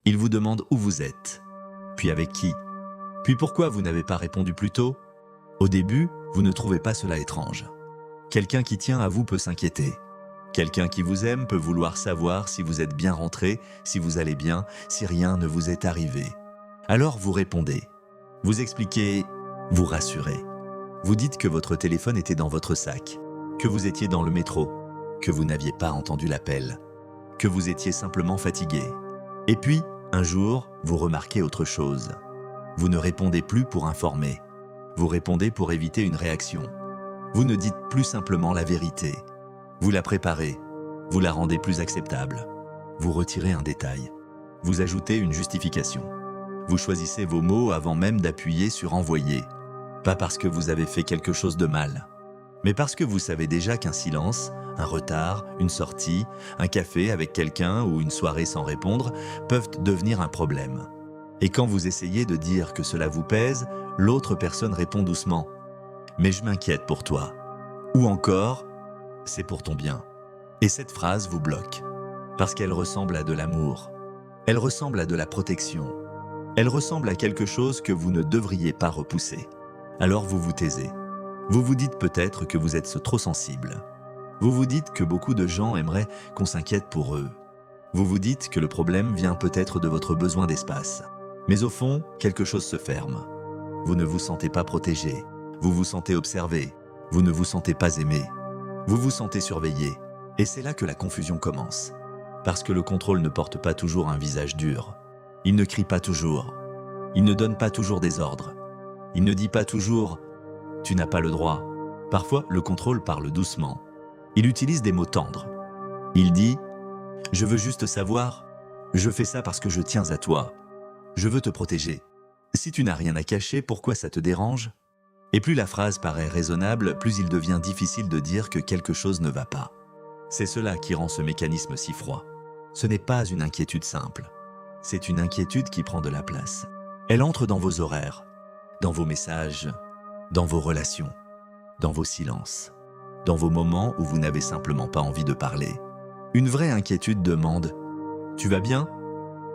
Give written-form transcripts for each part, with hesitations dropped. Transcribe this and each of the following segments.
Il vous demande où vous êtes, puis avec qui, puis pourquoi vous n'avez pas répondu plus tôt. Au début, vous ne trouvez pas cela étrange. Quelqu'un qui tient à vous peut s'inquiéter. Quelqu'un qui vous aime peut vouloir savoir si vous êtes bien rentré, si vous allez bien, si rien ne vous est arrivé. Alors vous répondez, vous expliquez, vous rassurez. Vous dites que votre téléphone était dans votre sac, que vous étiez dans le métro, que vous n'aviez pas entendu l'appel, que vous étiez simplement fatigué. Et puis, un jour, vous remarquez autre chose. Vous ne répondez plus pour informer. Vous répondez pour éviter une réaction. Vous ne dites plus simplement la vérité. Vous la préparez. Vous la rendez plus acceptable. Vous retirez un détail. Vous ajoutez une justification. Vous choisissez vos mots avant même d'appuyer sur « Envoyer ». Pas parce que vous avez fait quelque chose de mal, mais parce que vous savez déjà qu'un silence, un retard, une sortie, un café avec quelqu'un ou une soirée sans répondre peuvent devenir un problème. Et quand vous essayez de dire que cela vous pèse, l'autre personne répond doucement « Mais je m'inquiète pour toi ». Ou encore « C'est pour ton bien ». Et cette phrase vous bloque, parce qu'elle ressemble à de l'amour. Elle ressemble à de la protection. Elle ressemble à quelque chose que vous ne devriez pas repousser. Alors vous vous taisez. Vous vous dites peut-être que vous êtes trop sensible. Vous vous dites que beaucoup de gens aimeraient qu'on s'inquiète pour eux. Vous vous dites que le problème vient peut-être de votre besoin d'espace. Mais au fond, quelque chose se ferme. Vous ne vous sentez pas protégé. Vous vous sentez observé. Vous ne vous sentez pas aimé. Vous vous sentez surveillé. Et c'est là que la confusion commence. Parce que le contrôle ne porte pas toujours un visage dur. Il ne crie pas toujours. Il ne donne pas toujours des ordres. Il ne dit pas toujours « tu n'as pas le droit ». Parfois, le contrôle parle doucement. Il utilise des mots tendres. Il dit « je veux juste savoir, je fais ça parce que je tiens à toi. Je veux te protéger. Si tu n'as rien à cacher, pourquoi ça te dérange ?» Et plus la phrase paraît raisonnable, plus il devient difficile de dire que quelque chose ne va pas. C'est cela qui rend ce mécanisme si froid. Ce n'est pas une inquiétude simple. C'est une inquiétude qui prend de la place. Elle entre dans vos horaires, dans vos messages, dans vos relations, dans vos silences, dans vos moments où vous n'avez simplement pas envie de parler. Une vraie inquiétude demande « Tu vas bien ?»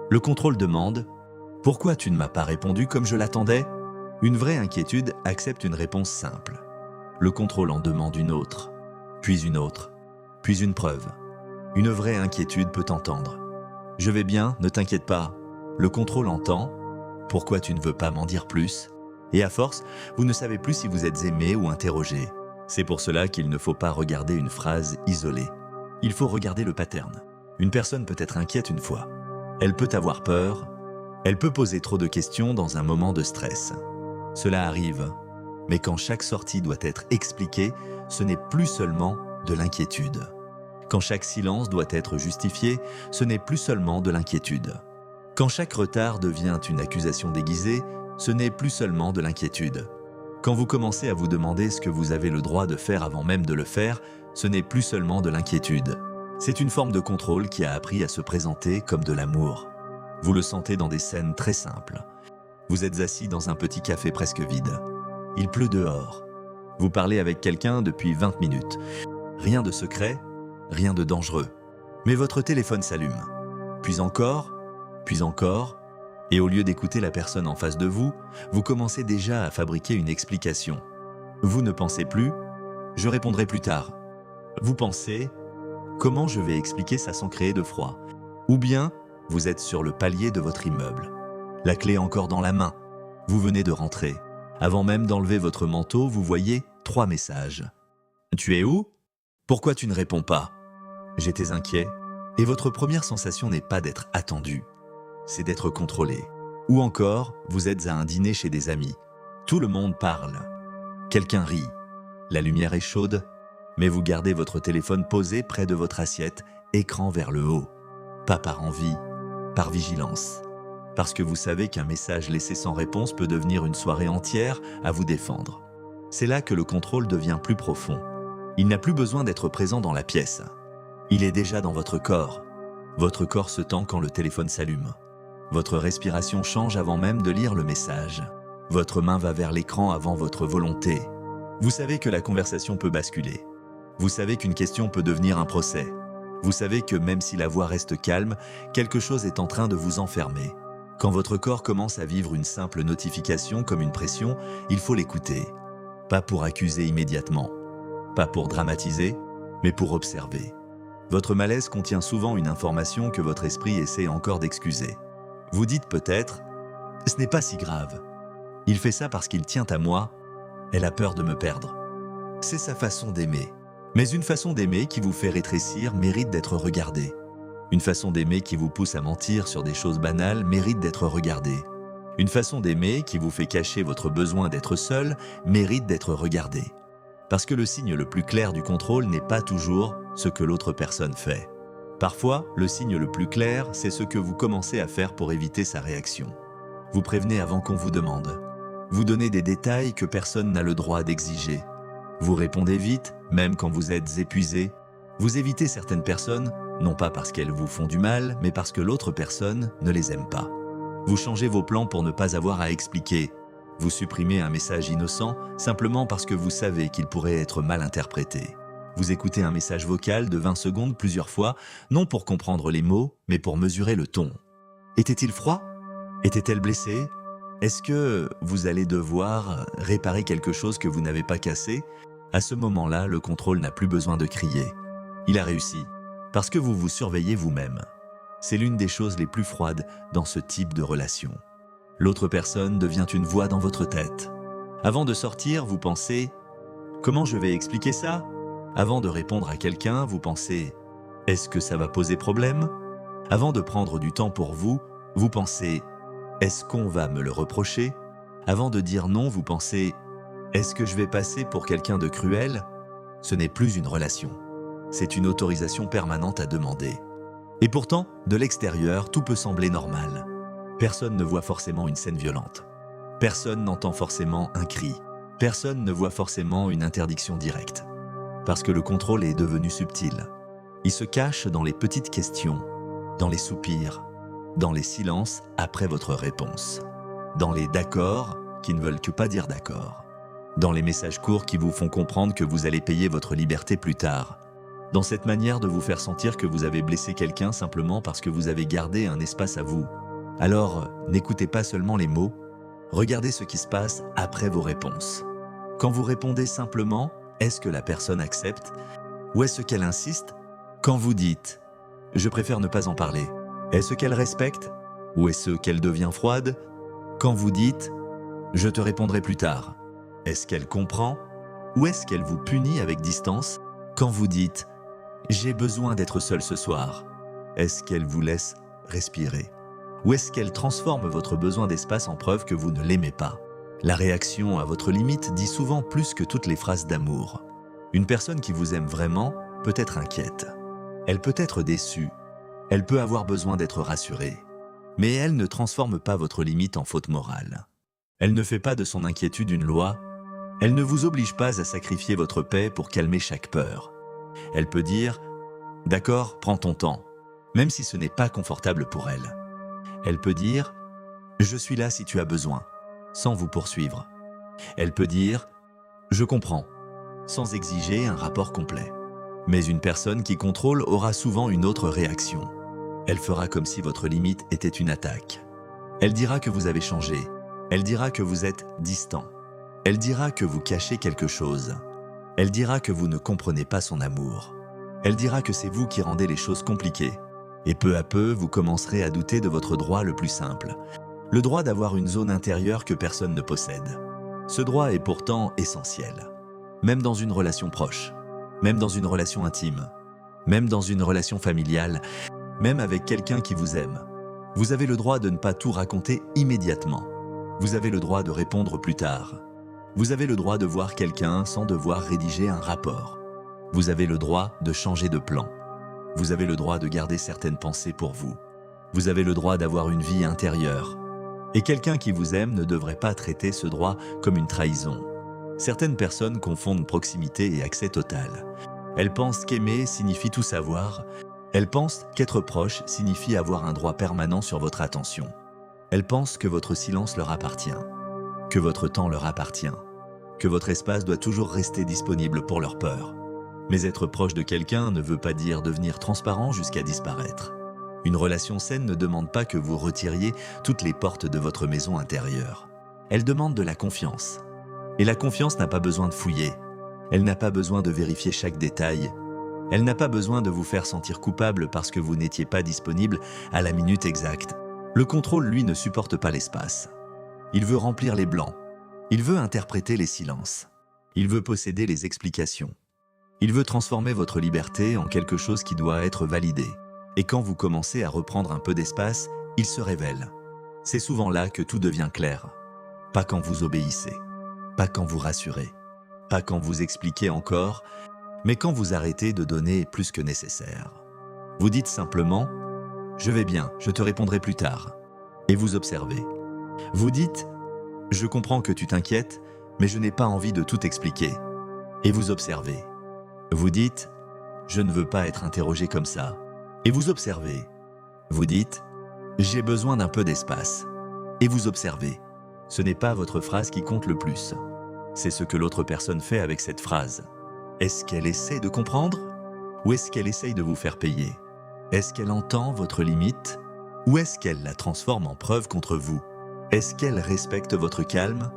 Le contrôle demande « Pourquoi tu ne m'as pas répondu comme je l'attendais ?» Une vraie inquiétude accepte une réponse simple. Le contrôle en demande une autre, puis une preuve. Une vraie inquiétude peut entendre « Je vais bien, ne t'inquiète pas ». Le contrôle entend « Pourquoi tu ne veux pas m'en dire plus ?» Et à force, vous ne savez plus si vous êtes aimé ou interrogé. C'est pour cela qu'il ne faut pas regarder une phrase isolée. Il faut regarder le pattern. Une personne peut être inquiète une fois. Elle peut avoir peur. Elle peut poser trop de questions dans un moment de stress. Cela arrive. Mais quand chaque sortie doit être expliquée, ce n'est plus seulement de l'inquiétude. Quand chaque silence doit être justifié, ce n'est plus seulement de l'inquiétude. Quand chaque retard devient une accusation déguisée, ce n'est plus seulement de l'inquiétude. Quand vous commencez à vous demander ce que vous avez le droit de faire avant même de le faire, ce n'est plus seulement de l'inquiétude. C'est une forme de contrôle qui a appris à se présenter comme de l'amour. Vous le sentez dans des scènes très simples. Vous êtes assis dans un petit café presque vide. Il pleut dehors. Vous parlez avec quelqu'un depuis 20 minutes. Rien de secret, rien de dangereux. Mais votre téléphone s'allume. Puis encore, et au lieu d'écouter la personne en face de vous, vous commencez déjà à fabriquer une explication. Vous ne pensez plus « je répondrai plus tard ». Vous pensez « comment je vais expliquer ça sans créer de froid ?» Ou bien, vous êtes sur le palier de votre immeuble. La clé encore dans la main. Vous venez de rentrer. Avant même d'enlever votre manteau, vous voyez 3 messages. « Tu es où ? Pourquoi tu ne réponds pas ? J'étais inquiet. » Et votre première sensation n'est pas d'être attendu. C'est d'être contrôlé. Ou encore, vous êtes à un dîner chez des amis. Tout le monde parle. Quelqu'un rit. La lumière est chaude, mais vous gardez votre téléphone posé près de votre assiette, écran vers le haut. Pas par envie, par vigilance. Parce que vous savez qu'un message laissé sans réponse peut devenir une soirée entière à vous défendre. C'est là que le contrôle devient plus profond. Il n'a plus besoin d'être présent dans la pièce. Il est déjà dans votre corps. Votre corps se tend quand le téléphone s'allume. Votre respiration change avant même de lire le message. Votre main va vers l'écran avant votre volonté. Vous savez que la conversation peut basculer. Vous savez qu'une question peut devenir un procès. Vous savez que même si la voix reste calme, quelque chose est en train de vous enfermer. Quand votre corps commence à vivre une simple notification comme une pression, il faut l'écouter. Pas pour accuser immédiatement, pas pour dramatiser, mais pour observer. Votre malaise contient souvent une information que votre esprit essaie encore d'excuser. Vous dites peut-être « ce n'est pas si grave ». Il fait ça parce qu'il tient à moi, elle a peur de me perdre. C'est sa façon d'aimer. Mais une façon d'aimer qui vous fait rétrécir mérite d'être regardée. Une façon d'aimer qui vous pousse à mentir sur des choses banales mérite d'être regardée. Une façon d'aimer qui vous fait cacher votre besoin d'être seul mérite d'être regardée. Parce que le signe le plus clair du contrôle n'est pas toujours ce que l'autre personne fait. Parfois, le signe le plus clair, c'est ce que vous commencez à faire pour éviter sa réaction. Vous prévenez avant qu'on vous demande. Vous donnez des détails que personne n'a le droit d'exiger. Vous répondez vite, même quand vous êtes épuisé. Vous évitez certaines personnes, non pas parce qu'elles vous font du mal, mais parce que l'autre personne ne les aime pas. Vous changez vos plans pour ne pas avoir à expliquer. Vous supprimez un message innocent simplement parce que vous savez qu'il pourrait être mal interprété. Vous écoutez un message vocal de 20 secondes plusieurs fois, non pour comprendre les mots, mais pour mesurer le ton. Était-il froid? Était-elle blessée? Est-ce que vous allez devoir réparer quelque chose que vous n'avez pas cassé? À ce moment-là, le contrôle n'a plus besoin de crier. Il a réussi, parce que vous vous surveillez vous-même. C'est l'une des choses les plus froides dans ce type de relation. L'autre personne devient une voix dans votre tête. Avant de sortir, vous pensez « Comment je vais expliquer ça ?» Avant de répondre à quelqu'un, vous pensez « Est-ce que ça va poser problème ?» Avant de prendre du temps pour vous, vous pensez « Est-ce qu'on va me le reprocher ?» Avant de dire non, vous pensez « Est-ce que je vais passer pour quelqu'un de cruel ?» Ce n'est plus une relation. C'est une autorisation permanente à demander. Et pourtant, de l'extérieur, tout peut sembler normal. Personne ne voit forcément une scène violente. Personne n'entend forcément un cri. Personne ne voit forcément une interdiction directe. Parce que le contrôle est devenu subtil. Il se cache dans les petites questions, dans les soupirs, dans les silences après votre réponse, dans les d'accord qui ne veulent que pas dire d'accord, dans les messages courts qui vous font comprendre que vous allez payer votre liberté plus tard, dans cette manière de vous faire sentir que vous avez blessé quelqu'un simplement parce que vous avez gardé un espace à vous. Alors, n'écoutez pas seulement les mots, regardez ce qui se passe après vos réponses. Quand vous répondez simplement, est-ce que la personne accepte ou est-ce qu'elle insiste? Quand vous dites « je préfère ne pas en parler », est-ce qu'elle respecte ou est-ce qu'elle devient froide? Quand vous dites « je te répondrai plus tard », est-ce qu'elle comprend ou est-ce qu'elle vous punit avec distance? Quand vous dites « j'ai besoin d'être seul ce soir », est-ce qu'elle vous laisse respirer? Ou est-ce qu'elle transforme votre besoin d'espace en preuve que vous ne l'aimez pas? La réaction à votre limite dit souvent plus que toutes les phrases d'amour. Une personne qui vous aime vraiment peut être inquiète. Elle peut être déçue. Elle peut avoir besoin d'être rassurée. Mais elle ne transforme pas votre limite en faute morale. Elle ne fait pas de son inquiétude une loi. Elle ne vous oblige pas à sacrifier votre paix pour calmer chaque peur. Elle peut dire « D'accord, prends ton temps », même si ce n'est pas confortable pour elle. Elle peut dire « Je suis là si tu as besoin », sans vous poursuivre. Elle peut dire « Je comprends », sans exiger un rapport complet. Mais une personne qui contrôle aura souvent une autre réaction. Elle fera comme si votre limite était une attaque. Elle dira que vous avez changé. Elle dira que vous êtes distant. Elle dira que vous cachez quelque chose. Elle dira que vous ne comprenez pas son amour. Elle dira que c'est vous qui rendez les choses compliquées. Et peu à peu, vous commencerez à douter de votre droit le plus simple. Le droit d'avoir une zone intérieure que personne ne possède. Ce droit est pourtant essentiel. Même dans une relation proche. Même dans une relation intime. Même dans une relation familiale. Même avec quelqu'un qui vous aime. Vous avez le droit de ne pas tout raconter immédiatement. Vous avez le droit de répondre plus tard. Vous avez le droit de voir quelqu'un sans devoir rédiger un rapport. Vous avez le droit de changer de plan. Vous avez le droit de garder certaines pensées pour vous. Vous avez le droit d'avoir une vie intérieure. Et quelqu'un qui vous aime ne devrait pas traiter ce droit comme une trahison. Certaines personnes confondent proximité et accès total. Elles pensent qu'aimer signifie tout savoir. Elles pensent qu'être proche signifie avoir un droit permanent sur votre attention. Elles pensent que votre silence leur appartient, que votre temps leur appartient, que votre espace doit toujours rester disponible pour leur peur. Mais être proche de quelqu'un ne veut pas dire devenir transparent jusqu'à disparaître. Une relation saine ne demande pas que vous retiriez toutes les portes de votre maison intérieure. Elle demande de la confiance. Et la confiance n'a pas besoin de fouiller. Elle n'a pas besoin de vérifier chaque détail. Elle n'a pas besoin de vous faire sentir coupable parce que vous n'étiez pas disponible à la minute exacte. Le contrôle, lui, ne supporte pas l'espace. Il veut remplir les blancs. Il veut interpréter les silences. Il veut posséder les explications. Il veut transformer votre liberté en quelque chose qui doit être validé. Et quand vous commencez à reprendre un peu d'espace, il se révèle. C'est souvent là que tout devient clair. Pas quand vous obéissez, pas quand vous rassurez, pas quand vous expliquez encore, mais quand vous arrêtez de donner plus que nécessaire. Vous dites simplement « Je vais bien, je te répondrai plus tard » et vous observez. Vous dites « Je comprends que tu t'inquiètes, mais je n'ai pas envie de tout expliquer » et vous observez. Vous dites « Je ne veux pas être interrogé comme ça » et vous observez. Vous dites « J'ai besoin d'un peu d'espace » et vous observez. Ce n'est pas votre phrase qui compte le plus. C'est ce que l'autre personne fait avec cette phrase. Est-ce qu'elle essaie de comprendre? Ou est-ce qu'elle essaye de vous faire payer? Est-ce qu'elle entend votre limite? Ou est-ce qu'elle la transforme en preuve contre vous? Est-ce qu'elle respecte votre calme?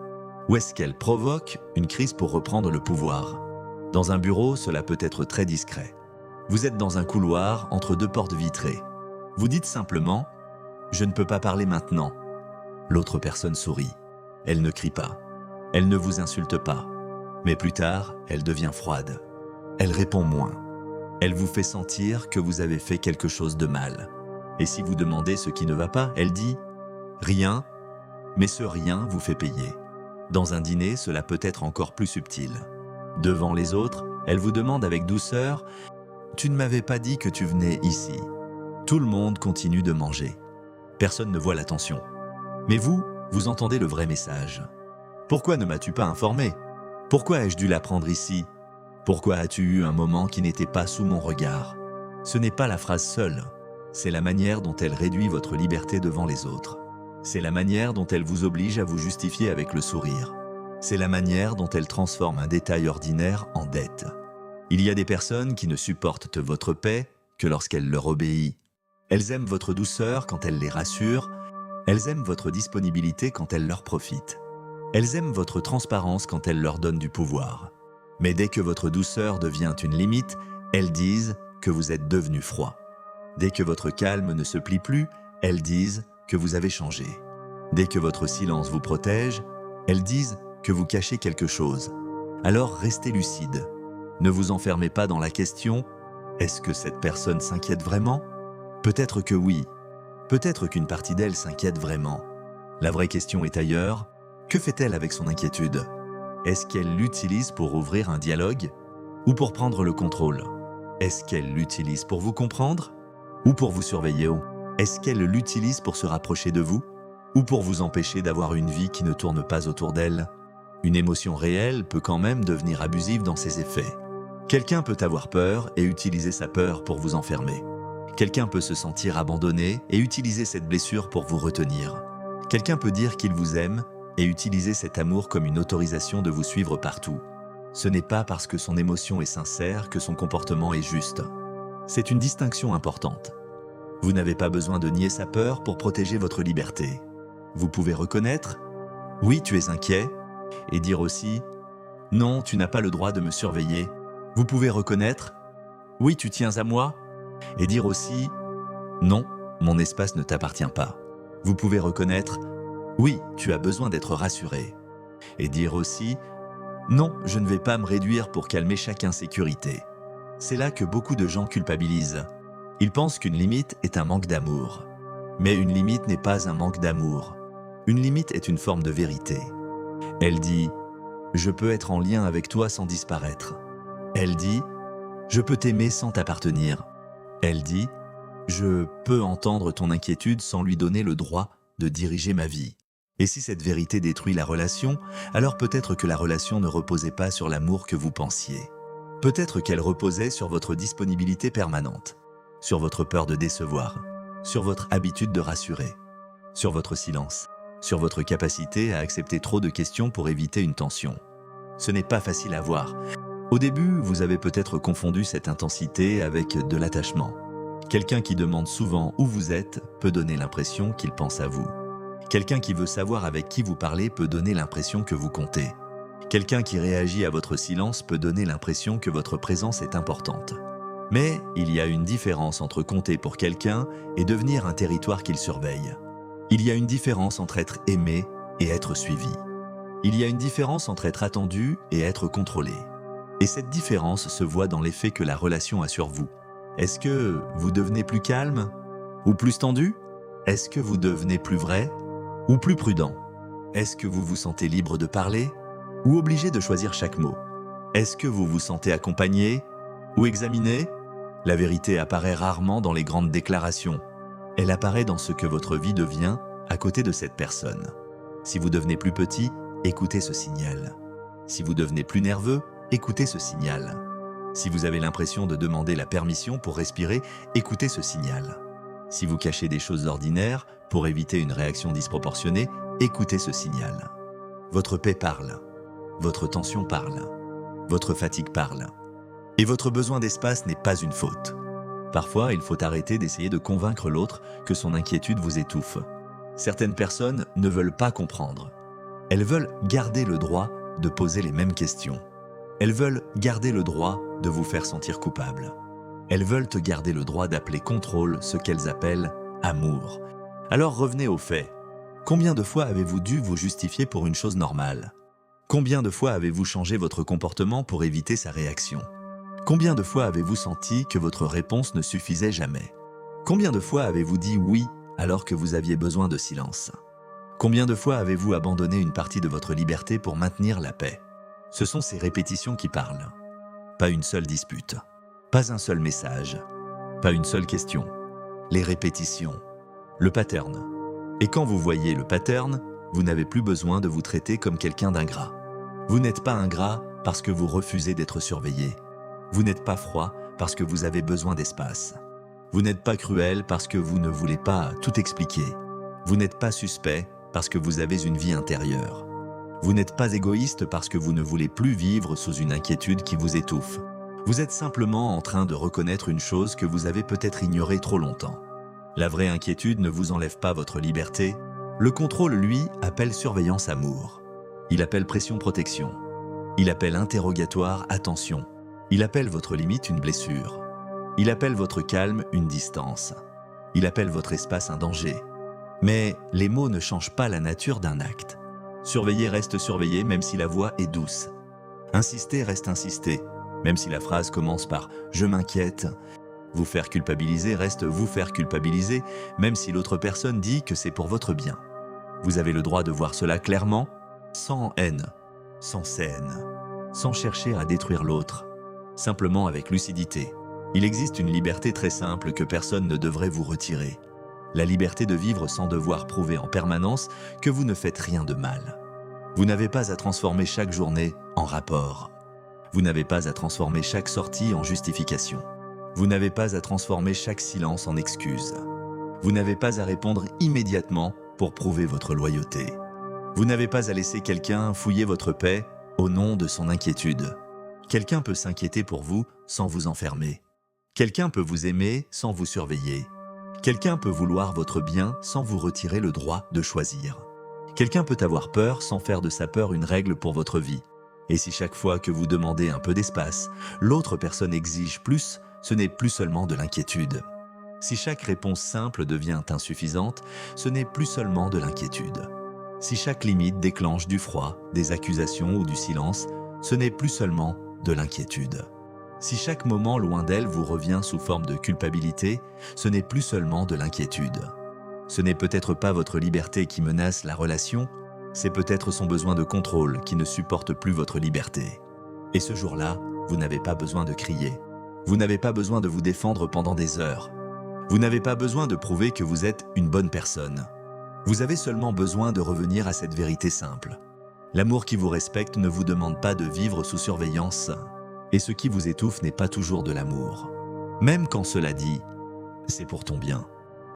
Ou est-ce qu'elle provoque une crise pour reprendre le pouvoir? Dans un bureau, cela peut être très discret. Vous êtes dans un couloir entre deux portes vitrées. Vous dites simplement « Je ne peux pas parler maintenant ». L'autre personne sourit. Elle ne crie pas. Elle ne vous insulte pas. Mais plus tard, elle devient froide. Elle répond moins. Elle vous fait sentir que vous avez fait quelque chose de mal. Et si vous demandez ce qui ne va pas, elle dit « Rien », mais ce rien vous fait payer. Dans un dîner, cela peut être encore plus subtil. Devant les autres, elle vous demande avec douceur « Tu ne m'avais pas dit que tu venais ici ». Tout le monde continue de manger. Personne ne voit l'attention. Mais vous, vous entendez le vrai message. Pourquoi ne m'as-tu pas informé? Pourquoi ai-je dû l'apprendre ici? Pourquoi as-tu eu un moment qui n'était pas sous mon regard? Ce n'est pas la phrase seule, c'est la manière dont elle réduit votre liberté devant les autres. C'est la manière dont elle vous oblige à vous justifier avec le sourire. C'est la manière dont elle transforme un détail ordinaire en dette. Il y a des personnes qui ne supportent votre paix que lorsqu'elle leur obéit. Elles aiment votre douceur quand elle les rassure. Elles aiment votre disponibilité quand elle leur profite. Elles aiment votre transparence quand elle leur donne du pouvoir. Mais dès que votre douceur devient une limite, elles disent que vous êtes devenu froid. Dès que votre calme ne se plie plus, elles disent que vous avez changé. Dès que votre silence vous protège, elles disent que vous cachez quelque chose. Alors restez lucide. Ne vous enfermez pas dans la question « Est-ce que cette personne s'inquiète vraiment ?» Peut-être que oui. Peut-être qu'une partie d'elle s'inquiète vraiment. La vraie question est ailleurs. Que fait-elle avec son inquiétude? Est-ce qu'elle l'utilise pour ouvrir un dialogue ou pour prendre le contrôle? Est-ce qu'elle l'utilise pour vous comprendre ou pour vous surveiller? Est-ce qu'elle l'utilise pour se rapprocher de vous ou pour vous empêcher d'avoir une vie qui ne tourne pas autour d'elle? Une émotion réelle peut quand même devenir abusive dans ses effets. Quelqu'un peut avoir peur et utiliser sa peur pour vous enfermer. Quelqu'un peut se sentir abandonné et utiliser cette blessure pour vous retenir. Quelqu'un peut dire qu'il vous aime et utiliser cet amour comme une autorisation de vous suivre partout. Ce n'est pas parce que son émotion est sincère que son comportement est juste. C'est une distinction importante. Vous n'avez pas besoin de nier sa peur pour protéger votre liberté. Vous pouvez reconnaître « Oui, tu es inquiet » et dire aussi « Non, tu n'as pas le droit de me surveiller ». Vous pouvez reconnaître « Oui, tu tiens à moi » et dire aussi « Non, mon espace ne t'appartient pas ». Vous pouvez reconnaître « Oui, tu as besoin d'être rassuré » et dire aussi « Non, je ne vais pas me réduire pour calmer chaque insécurité ». C'est là que beaucoup de gens culpabilisent. Ils pensent qu'une limite est un manque d'amour. Mais une limite n'est pas un manque d'amour. Une limite est une forme de vérité. Elle dit « Je peux être en lien avec toi sans disparaître ». Elle dit « Je peux t'aimer sans t'appartenir ». Elle dit « Je peux entendre ton inquiétude sans lui donner le droit de diriger ma vie ». Et si cette vérité détruit la relation, alors peut-être que la relation ne reposait pas sur l'amour que vous pensiez. Peut-être qu'elle reposait sur votre disponibilité permanente, sur votre peur de décevoir, sur votre habitude de rassurer, sur votre silence, sur votre capacité à accepter trop de questions pour éviter une tension. Ce n'est pas facile à voir, Au début, vous avez peut-être confondu cette intensité avec de l'attachement. Quelqu'un qui demande souvent où vous êtes peut donner l'impression qu'il pense à vous. Quelqu'un qui veut savoir avec qui vous parlez peut donner l'impression que vous comptez. Quelqu'un qui réagit à votre silence peut donner l'impression que votre présence est importante. Mais il y a une différence entre compter pour quelqu'un et devenir un territoire qu'il surveille. Il y a une différence entre être aimé et être suivi. Il y a une différence entre être attendu et être contrôlé. Et cette différence se voit dans l'effet que la relation a sur vous. Est-ce que vous devenez plus calme ou plus tendu? Est-ce que vous devenez plus vrai ou plus prudent? Est-ce que vous vous sentez libre de parler ou obligé de choisir chaque mot? Est-ce que vous vous sentez accompagné ou examiné? La vérité apparaît rarement dans les grandes déclarations. Elle apparaît dans ce que votre vie devient à côté de cette personne. Si vous devenez plus petit, écoutez ce signal. Si vous devenez plus nerveux, écoutez ce signal. Si vous avez l'impression de demander la permission pour respirer, écoutez ce signal. Si vous cachez des choses ordinaires pour éviter une réaction disproportionnée, écoutez ce signal. Votre paix parle. Votre tension parle. Votre fatigue parle. Et votre besoin d'espace n'est pas une faute. Parfois, il faut arrêter d'essayer de convaincre l'autre que son inquiétude vous étouffe. Certaines personnes ne veulent pas comprendre. Elles veulent garder le droit de poser les mêmes questions. Elles veulent garder le droit de vous faire sentir coupable. Elles veulent te garder le droit d'appeler contrôle ce qu'elles appellent amour. Alors revenez aux faits. Combien de fois avez-vous dû vous justifier pour une chose normale? Combien de fois avez-vous changé votre comportement pour éviter sa réaction? Combien de fois avez-vous senti que votre réponse ne suffisait jamais? Combien de fois avez-vous dit oui alors que vous aviez besoin de silence? Combien de fois avez-vous abandonné une partie de votre liberté pour maintenir la paix? Ce sont ces répétitions qui parlent. Pas une seule dispute, pas un seul message, pas une seule question. Les répétitions, le pattern. Et quand vous voyez le pattern, vous n'avez plus besoin de vous traiter comme quelqu'un d'ingrat. Vous n'êtes pas ingrat parce que vous refusez d'être surveillé. Vous n'êtes pas froid parce que vous avez besoin d'espace. Vous n'êtes pas cruel parce que vous ne voulez pas tout expliquer. Vous n'êtes pas suspect parce que vous avez une vie intérieure. Vous n'êtes pas égoïste parce que vous ne voulez plus vivre sous une inquiétude qui vous étouffe. Vous êtes simplement en train de reconnaître une chose que vous avez peut-être ignorée trop longtemps. La vraie inquiétude ne vous enlève pas votre liberté. Le contrôle, lui, appelle surveillance amour. Il appelle pression protection. Il appelle interrogatoire attention. Il appelle votre limite une blessure. Il appelle votre calme une distance. Il appelle votre espace un danger. Mais les mots ne changent pas la nature d'un acte. Surveiller reste surveiller même si la voix est douce. Insister reste insister, même si la phrase commence par « je m'inquiète ». Vous faire culpabiliser reste vous faire culpabiliser, même si l'autre personne dit que c'est pour votre bien. Vous avez le droit de voir cela clairement, sans haine, sans scène, sans chercher à détruire l'autre. Simplement avec lucidité. Il existe une liberté très simple que personne ne devrait vous retirer. La liberté de vivre sans devoir prouver en permanence que vous ne faites rien de mal. Vous n'avez pas à transformer chaque journée en rapport. Vous n'avez pas à transformer chaque sortie en justification. Vous n'avez pas à transformer chaque silence en excuse. Vous n'avez pas à répondre immédiatement pour prouver votre loyauté. Vous n'avez pas à laisser quelqu'un fouiller votre paix au nom de son inquiétude. Quelqu'un peut s'inquiéter pour vous sans vous enfermer. Quelqu'un peut vous aimer sans vous surveiller. Quelqu'un peut vouloir votre bien sans vous retirer le droit de choisir. Quelqu'un peut avoir peur sans faire de sa peur une règle pour votre vie. Et si chaque fois que vous demandez un peu d'espace, l'autre personne exige plus, ce n'est plus seulement de l'inquiétude. Si chaque réponse simple devient insuffisante, ce n'est plus seulement de l'inquiétude. Si chaque limite déclenche du froid, des accusations ou du silence, ce n'est plus seulement de l'inquiétude. Si chaque moment loin d'elle vous revient sous forme de culpabilité, ce n'est plus seulement de l'inquiétude. Ce n'est peut-être pas votre liberté qui menace la relation, c'est peut-être son besoin de contrôle qui ne supporte plus votre liberté. Et ce jour-là, vous n'avez pas besoin de crier. Vous n'avez pas besoin de vous défendre pendant des heures. Vous n'avez pas besoin de prouver que vous êtes une bonne personne. Vous avez seulement besoin de revenir à cette vérité simple. L'amour qui vous respecte ne vous demande pas de vivre sous surveillance, et ce qui vous étouffe n'est pas toujours de l'amour. Même quand cela dit, c'est pour ton bien.